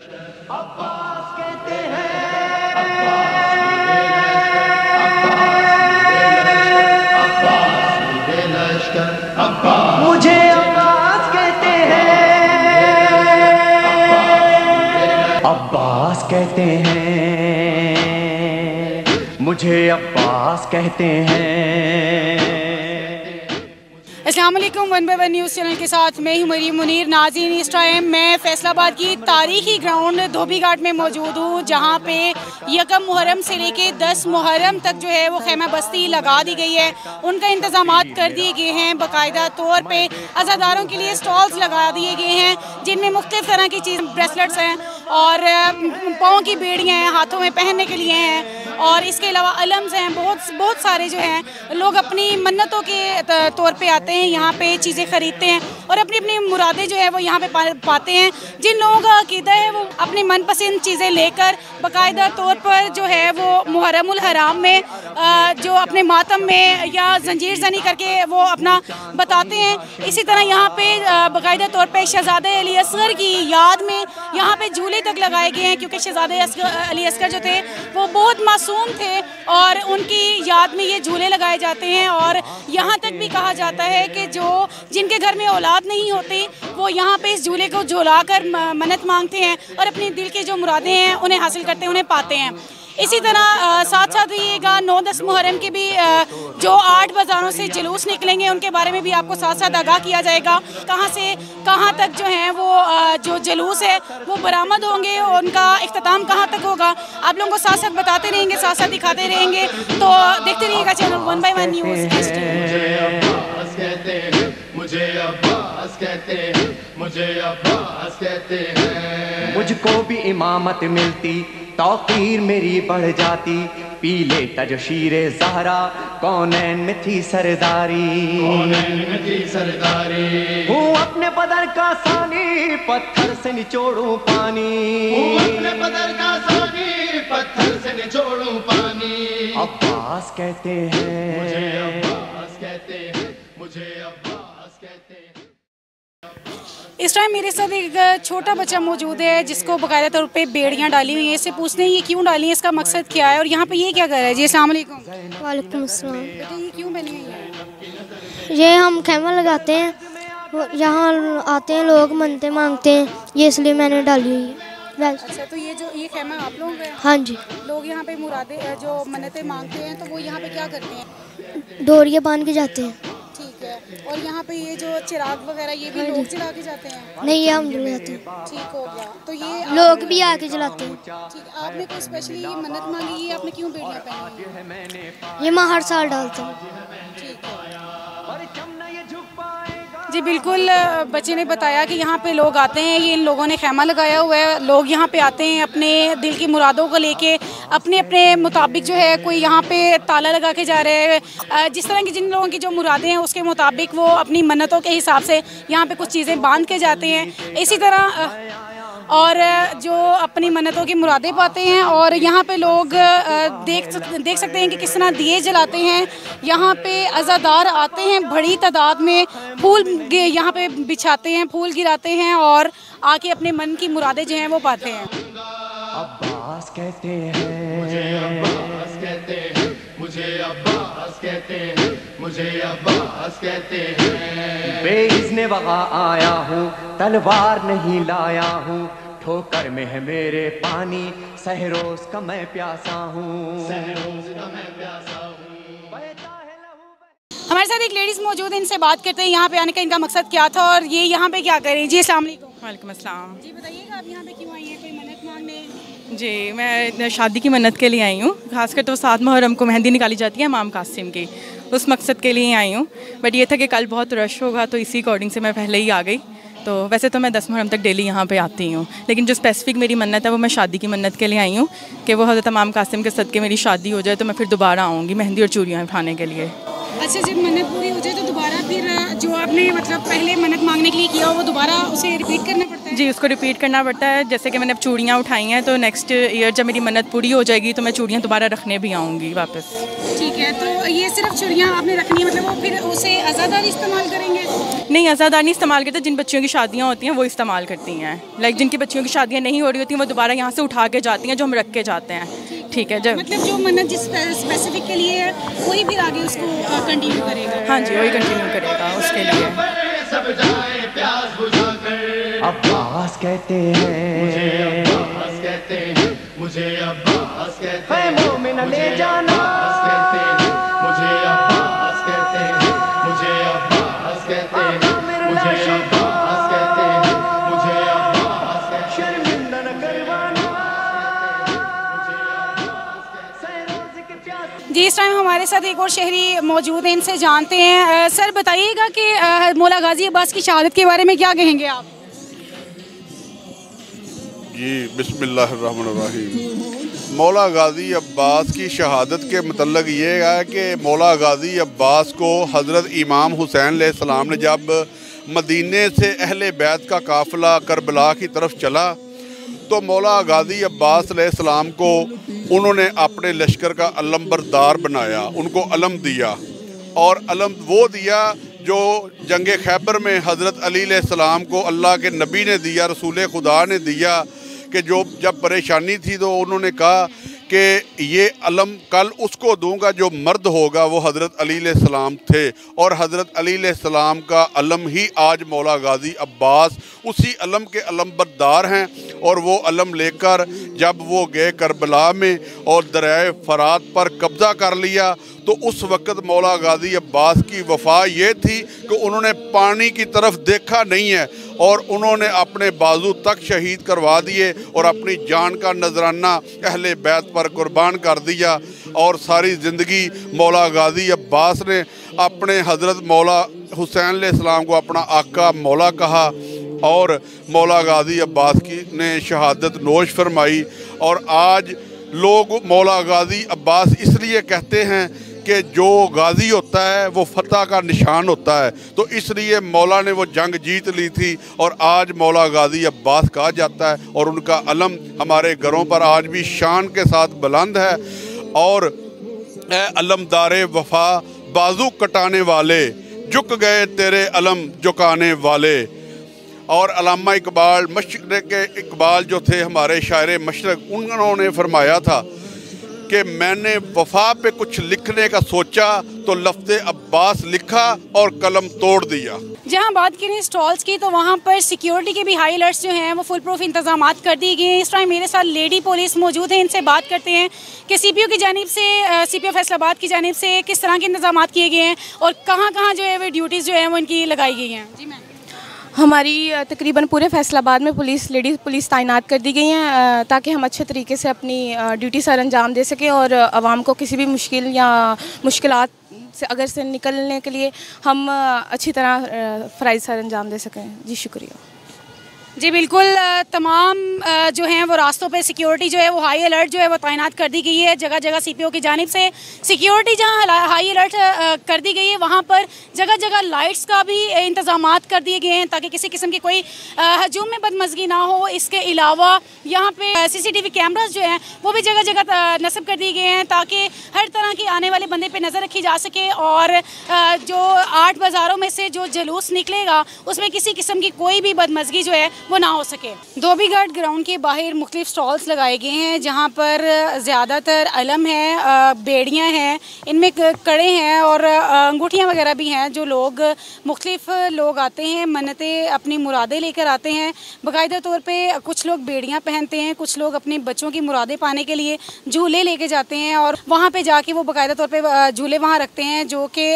अब्बास कहते हैं, मुझे अब्बास कहते हैं, अब्बास कहते हैं, मुझे अब्बास कहते हैं। अस्सलाम वालेकुम, 1 बाय 1 न्यूज़ चैनल के साथ मैं हूं मरीम मुनीर। नाज़रीन, इस टाइम मैं फैसलाबाद की तारीखी ग्राउंड धोबी घाट में मौजूद हूं, जहां पे 1 मुहर्रम से लेके 10 मुहर्रम तक जो है वो खैमा बस्ती लगा दी गई है। उनका इंतज़ामात कर दिए गए हैं, बाकायदा तौर पे अज़ादारों के लिए स्टॉल्स लगा दिए गए हैं, जिनमें मुख्तलिफ़ तरह की चीज़, ब्रेसलेट्स हैं और पाँव की बेड़ियाँ हैं, हाथों में पहनने के लिए हैं, और इसके अलावा अलम्स हैं। बहुत सारे जो हैं लोग अपनी मन्नतों के तौर पे आते हैं, यहाँ पे चीज़ें ख़रीदते हैं और अपनी अपनी मुरादें जो है वो यहाँ पे पाते हैं। जिन लोगों का अक़ीदा है वो अपनी मनपसंद चीज़ें लेकर बाकायदा तौर पर जो है वो मुहर्रमुल हराम में जो अपने मातम में या जंजीर ज़नी करके वो अपना बताते हैं। इसी तरह यहाँ पे बाकायदा तौर पर शहज़ादे अली असगर की याद में यहाँ पे झूले तक लगाए गए हैं, क्योंकि शहज़ादे अली असगर जो थे वो बहुत मासूम थे और उनकी याद में ये झूले लगाए जाते हैं। और यहाँ तक भी कहा जाता है कि जिनके घर में औलाद नहीं होती वो यहाँ पे इस झूले को झूलाकर मन्नत मांगते हैं और अपनी दिल की जो मुरादें हैं उन्हें हासिल करते हैं, उन्हें पाते हैं। इसी तरह साथ साथ रहिएगा 9-10 मुहर्रम के भी जो 8 बाज़ारों से जुलूस निकलेंगे उनके बारे में भी आपको साथ साथ आगाह किया जाएगा। कहाँ से कहाँ तक जो है वो जो जुलूस है वो बरामद होंगे, उनका इख्तिताम कहाँ तक होगा, आप लोगों को साथ साथ बताते रहेंगे, साथ साथ दिखाते रहेंगे। तो देखते रहिएगा चैनल 1 बाय 1 न्यूज़। मुझे अब्बास कहते हैं, मुझे अब्बास कहते हैं। मुझको भी इमामत मिलती, तौकीर मेरी बढ़ जाती, पीले तजशीरे ज़हरा कौनैन में थी सरदारी, कौनैन में थी सरदारी। हूँ अपने बदर का सानी, पत्थर से निचोड़ूं पानी, हूँ अपने बदर का सानी, पत्थर से निचोड़ूं पानी। अब्बास कहते हैं, मुझे अब्बास कहते हैं, मुझे अब्बास कहते हैं। इस टाइम मेरे साथ एक छोटा बच्चा मौजूद है जिसको बाकायदा तौर पे बेड़ियाँ डाली हुई हैं। इससे पूछते हैं ये क्यों डाली हैं, इसका मकसद क्या है और यहाँ पे ये क्या कर रहा है। जी अस्सलाम वालेकुम। वालेकुम अस्सलाम। बेटा ये क्यों बनी हुई है? ये हम खैमा लगाते हैं, यहाँ आते हैं लोग, मन्नतें मांगते हैं, ये इसलिए मैंने डाली हुई है। अच्छा, तो ये खैमा आप लोगों का है? हाँ जी। लोग यहाँ पे मुरादें जो मन्नतें मांगते हैं तो वो यहाँ पे क्या करते हैं? डोरियाँ बांध के जाते हैं। ठीक है, और यहाँ पे ये जो चिराग वगैरह ये भी लोग जला के जाते हैं? नहीं, ये हम जलाते हैं। ठीक हो गया। तो ये लोग भी आके जलाते हैं। ठीक, आपने कोई स्पेशली ये मन्नत मांगी, ये आपने क्यों बेड़ियाँ पहनी है? ये मैं हर साल डालता हूँ। ठीक है जी, बिल्कुल। बच्चे ने बताया कि यहाँ पे लोग आते हैं, ये इन लोगों ने खैमा लगाया हुआ है, लोग यहाँ पे आते हैं अपने दिल की मुरादों को लेके, अपने अपने मुताबिक जो है कोई यहाँ पे ताला लगा के जा रहे हैं। जिस तरह की जिन लोगों की जो मुरादें हैं उसके मुताबिक वो अपनी मन्नतों के हिसाब से यहाँ पे कुछ चीज़ें बांध के जाते हैं। इसी तरह और जो अपनी मन्नतों की मुरादें पाते हैं। और यहाँ पे लोग देख सकते हैं कि किस तरह दिए जलाते हैं। यहाँ पे अज़ादार आते हैं बड़ी तादाद में, फूल यहाँ पे बिछाते हैं, फूल गिराते हैं और आके अपने मन की मुरादें जो हैं वो पाते हैं। अब्बास कहते हैं, मुझे अब्बास कहते हैं, मुझे अब्बास कहते हैं, मुझे अब्बास कहते हैं। बेइज़्ने वहाँ आया हूँ, तलवार नहीं लाया हूँ, ठोकर में है मेरे पानी, सहरोज़ का मैं प्यासा हूँ, सहरोज़ का मैं प्यासा हूँ। हमारे साथ एक लेडीज़ मौजूद है, इनसे बात करते हैं यहाँ पे आने का इनका मकसद क्या था और ये यहाँ पे क्या करें। जी अस्सलाम वालेकुम। वालेकुम अस्सलाम। जी बताइएगा आप यहाँ पे क्यों आई हैं, कोई मन्नत मांगने? जी, मैं शादी की मन्नत के लिए आई हूँ। खासकर तो 7 मुहर्रम को मेहंदी निकाली जाती है इमाम कासिम की, उस मकसद के लिए आई हूँ। बट ये था कि कल बहुत रश होगा तो इसी अकॉर्डिंग से मैं पहले ही आ गई। तो वैसे तो मैं 10 मुहर्रम तक डेली यहाँ पे आती हूँ, लेकिन जो स्पेसिफिक मेरी मन्नत है वो मैं शादी की मन्नत के लिए आई हूँ कि वो हज़रत इमाम कासिम के सदक़े मेरी शादी हो जाए तो मैं फिर दोबारा आऊँगी मेहंदी और चूड़ियाँ उठाने के लिए। अच्छा, जब मन्नत पूरी हो जाए तो दोबारा फिर जो आपने मतलब पहले मन्नत मांगने के लिए किया वो दोबारा उसे रिपीट करना पड़ता है? जी, उसको रिपीट करना पड़ता है। जैसे कि मैंने अब चूड़ियाँ उठाई हैं तो नेक्स्ट ईयर जब मेरी मन्नत पूरी हो जाएगी तो मैं चूड़ियाँ दोबारा रखने भी आऊँगी वापस। ठीक है, तो ये सिर्फ चूड़ियाँ आपने रखनी है, मतलब वो फिर उसे आज़ादारी इस्तेमाल करेंगे? नहीं, आज़ादारी नहीं इस्तेमाल करते। जिन बच्चियों की शादियाँ होती हैं वो इस्तेमाल करती हैं। लाइक जिनकी बच्चियों की शादियाँ नहीं हो रही होती हैं वो दोबारा यहाँ से उठा के जाती हैं, जो हम रख के जाते हैं। ठीक है, जब मतलब जो मन्नत जिस स्पेसिफिक के लिए है वही फिर आगे उसको कंटिन्यू करेगा? हाँ जी, वही कंटिन्यू करेगा उसके लिए। सब जाए प्यास बुझाकर। अब्बास कहते हैं, अब्बास कहते हैं, मुझे अब्बास कहते है हैं, मोमिन ले जाना, अब्बास कहते हैं, मुझे अब्बास कहते हैं, मुझे अब्बास कहते हैं, मुझे अब्बास कहते हैं, मुझे अब्बास कहते हैं, शर्मिंदा न करवाना, सहरोज़ के प्यास। जी, इस टाइम हमारे साथ एक और शहरी मौजूद हैं, इनसे जानते हैं। सर बताइएगा कि मौला गाजी अब्बास की शहादत के बारे में क्या कहेंगे आप? जी, बिस्मिल्लाहिर्रहमानिर्रहीम। मौला गाजी अब्बास की शहादत के मतलब ये है कि मौला गाजी अब्बास को हज़रत इमाम हुसैन अलैहिस्सलाम ने जब मदीने से अहले बैत का काफ़िला करबला की तरफ चला तो मौला गाजी अब्बास अलैहिस्सलाम को उन्होंने अपने लश्कर का अलमबरदार बनाया, उनको अलम दिया। और अलम वो दिया जो जंग खैबर में हज़रत अली अलैहिस्सलाम को अल्लाह के नबी ने दिया, रसूल खुदा ने दिया कि जो जब परेशानी थी तो उन्होंने कहा कि ये अलम कल उसको दूंगा जो मर्द होगा, वो हज़रत अली अलैहिस्सलाम थे। और हज़रत अली अलैहिस्सलाम का अलम ही आज मौला गाजी अब्बास उसी अलम के अलमबरदार हैं। और वो अलम लेकर जब वो गए करबला में और दरियाए फ़रात पर कब्ज़ा कर लिया तो उस वक़्त मौला गाजी अब्बास की वफ़ा ये थी कि उन्होंने पानी की तरफ देखा नहीं है और उन्होंने अपने बाजू तक शहीद करवा दिए और अपनी जान का नजराना अहले बैत पर कुर्बान कर दिया। और सारी ज़िंदगी मौला गाजी अब्बास ने अपने हज़रत मौला हुसैन अलैहिस्सलाम को अपना आका मौला कहा और मौला गाजी अब्बास की ने शहादत नोश फरमाई। और आज लोग मौला गाजी अब्बास इसलिए कहते हैं कि जो गाजी होता है वो फतह का निशान होता है, तो इसलिए मौला ने वो जंग जीत ली थी और आज मौला गाजी अब्बास कहा जाता है। और उनका अलम हमारे घरों पर आज भी शान के साथ बुलंद है। और अलमदारे वफा बाजू कटाने वाले, झुक गए तेरे अलम झुकाने वाले। और अल्लामा इकबाल, मशरक़ इकबाल जो थे हमारे शायर मशरक़, उन्होंने फरमाया था कि मैंने वफा पे कुछ लिखने का सोचा तो लफ्ज़े अब्बास लिखा और कलम तोड़ दिया। जहाँ बात करें स्टॉल्स की तो वहाँ पर सिक्योरिटी के भी हाई अलर्ट्स जो हैं वो फुल प्रूफ इंतजाम कर दिए गए हैं। इस टाइम मेरे साथ लेडी पुलिस मौजूद हैं, इनसे बात करते हैं कि सीपीओ की जानिब से, सीपीओ फैसलाबाद की जानिब से किस तरह के इंतजाम किए गए हैं और कहाँ कहाँ जो है वो ड्यूटीज़ जो है वो इनकी लगाई गई हैं। जी मैम। हमारी तकरीबन पूरे फैसलाबाद में लेडीज़ पुलिस तैनात कर दी गई हैं ताकि हम अच्छे तरीके से अपनी ड्यूटी सर अंजाम दे सकें और आवाम को किसी भी मुश्किल या मुश्किलात से निकलने के लिए हम अच्छी तरह फ़राइज़ सर अंजाम दे सकें। जी शुक्रिया। जी बिल्कुल, तमाम जो हैं वो रास्तों पे सिक्योरिटी जो है वो हाई अलर्ट जो है वो तैनात कर दी गई है। जगह जगह सीपीओ की जानिब से सिक्योरिटी जहां हाई अलर्ट कर दी गई है वहां पर जगह जगह लाइट्स का भी इंतजामात कर दिए गए हैं ताकि किसी किस्म की कोई हजूम में बदमज़गी ना हो। इसके अलावा यहाँ पे सीसीटीवी कैमरास जो हैं वो भी जगह जगह नस्ब कर दिए गए हैं ताकि हर तरह की आने वाले बंदे पर नज़र रखी जा सके और जो 8 बाज़ारों में से जो जुलूस निकलेगा उसमें किसी किस्म की कोई भी बदमज़गी जो है वो ना हो सके। धोबी घाट ग्राउंड के बाहर मुख्तलिफ स्टॉल्स लगाए गए हैं जहाँ पर ज़्यादातर अलम है, बेड़ियाँ हैं, इनमें कड़े हैं और अंगूठियाँ वगैरह भी हैं। जो लोग मुख्तलिफ लोग आते हैं, मन्नतें अपनी मुरादें लेकर आते हैं। बाकायदा तौर पे कुछ लोग बेड़ियाँ पहनते हैं, कुछ लोग अपने बच्चों की मुरादें पाने के लिए झूले लेके जाते हैं और वहाँ पे जाके वो बाकायदा तौर पे झूले वहाँ रखते हैं जो कि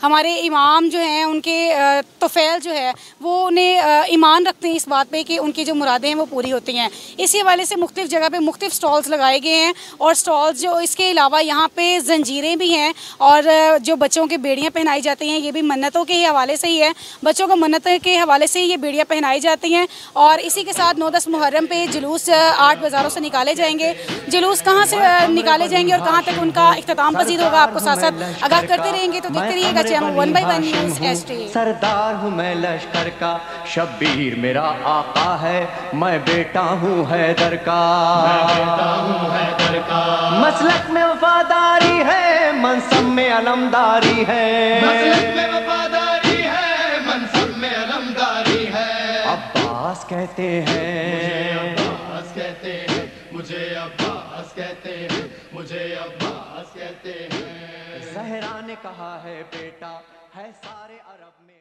हमारे इमाम जो हैं उनके तोफ़ैल जो है वो उन्हें ईमान रखते हैं इस बात पे कि उनकी जो मुरादें हैं वो पूरी होती हैं। इसी हवाले से मुख्तलिफ जगह पे मुख्तलिफ स्टॉल्स लगाए गए हैं और स्टॉल्स जो इसके अलावा यहाँ पे जंजीरें भी हैं और जो बच्चों के बेड़ियाँ पहनाई जाती हैं ये भी मन्नतों के हवाले से ही है। बच्चों को मन्नत के हवाले से ये बेड़ियाँ पहनाई जाती हैं और इसी के साथ 9-10 मुहर्रम पे जुलूस 8 बाज़ारों से निकाले जाएंगे। जुलूस कहाँ से निकाले जाएंगे और कहाँ तक उनका इख्तिताम पजीद होगा आपको साथ साथ आगाह करते रहेंगे। तो देखते रहिएगा चैनल 1/1 न्यूज़ HD। सरदार हूँ मैं लश्कर का, शब्बीर मेरा आका है, मैं बेटा हूँ हैदर का। मसलक में वफादारी है, मनसब में अलमदारी है। मसलक में वफादारी है, मनसब में अलमदारी है। अब्बास कहते हैं, अब्बास कहते हैं, मुझे अब्बास कहते हैं, मुझे अब्बास कहते हैं। ज़हरा ने कहा है बेटा है सारे अरब में।